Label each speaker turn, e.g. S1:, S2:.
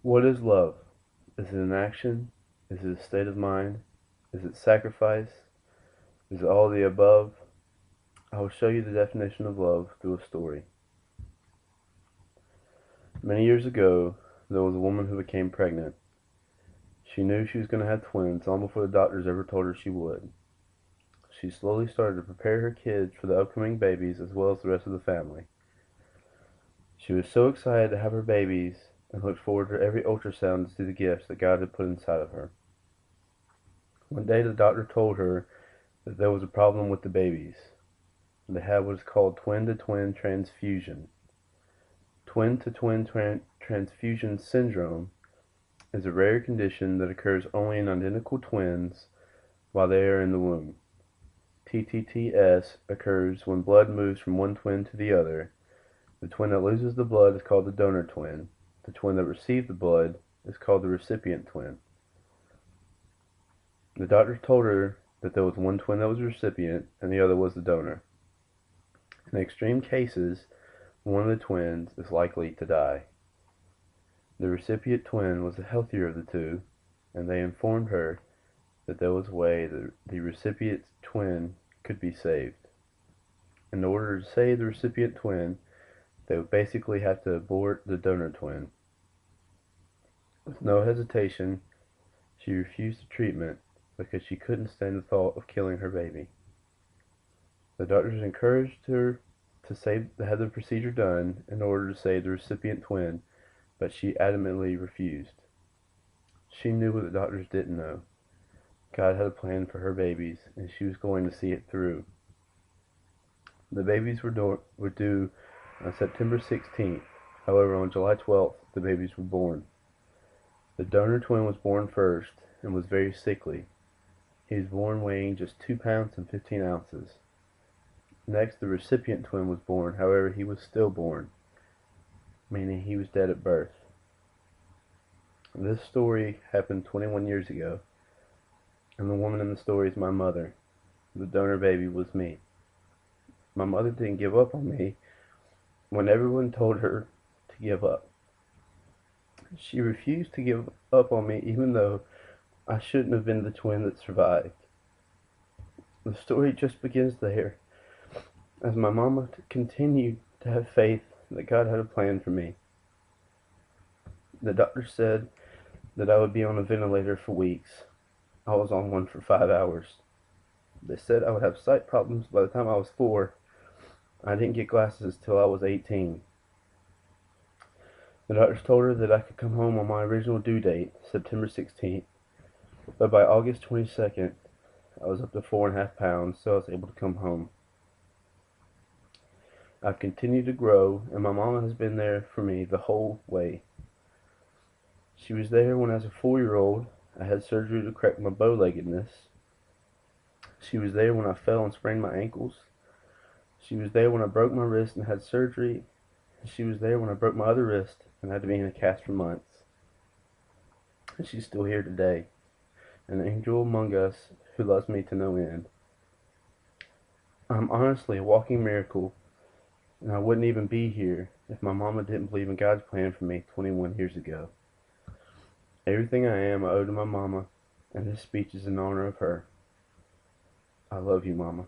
S1: What is love? Is it an action? Is it a state of mind? Is it sacrifice? Is it all the above? I will show you the definition of love through a story. Many years ago, there was a woman who became pregnant. She knew she was going to have twins long before the doctors ever told her she would. She slowly started to prepare her kids for the upcoming babies as well as the rest of the family. She was so excited to have her babies and looked forward to every ultrasound to see the gifts that God had put inside of her. One day the doctor told her that there was a problem with the babies. They had what is called twin-to-twin transfusion. Twin-to-twin transfusion syndrome is a rare condition that occurs only in identical twins while they are in the womb. TTTS occurs when blood moves from one twin to the other. The twin that loses the blood is called the donor twin. The twin that received the blood is called the recipient twin. The doctor told her that there was one twin that was the recipient and the other was the donor. In extreme cases, one of the twins is likely to die. The recipient twin was the healthier of the two, and they informed her that there was a way that the recipient twin could be saved. In order to save the recipient twin, they would basically have to abort the donor twin. With no hesitation, she refused the treatment because she couldn't stand the thought of killing her baby. The doctors encouraged her to have the procedure done in order to save the recipient twin, but she adamantly refused. She knew what the doctors didn't know. God had a plan for her babies, and she was going to see it through. The babies were due on September 16th. However, on July 12th, the babies were born. The donor twin was born first and was very sickly. He was born weighing just 2 pounds and 15 ounces. Next, the recipient twin was born. However, he was stillborn, meaning he was dead at birth. This story happened 21 years ago, and the woman in the story is my mother. The donor baby was me. My mother didn't give up on me when everyone told her to give up. She refused to give up on me even though I shouldn't have been the twin that survived. The story just begins there, as my mama continued to have faith that God had a plan for me. The doctor said that I would be on a ventilator for weeks. I was on one for 5 hours. They said I would have sight problems by the time I was 4. I didn't get glasses till I was 18. The doctors told her that I could come home on my original due date, September 16th, but by August 22nd, I was up to 4.5 pounds, so I was able to come home. I've continued to grow, and my mama has been there for me the whole way. She was there when, as a 4-year-old, I had surgery to correct my bow-leggedness. She was there when I fell and sprained my ankles. She was there when I broke my wrist and had surgery. She was there when I broke my other wrist and had to be in a cast for months. And she's still here today, an angel among us who loves me to no end. I'm honestly a walking miracle, and I wouldn't even be here if my mama didn't believe in God's plan for me 21 years ago. Everything I am I owe to my mama, and this speech is in honor of her. I love you, Mama.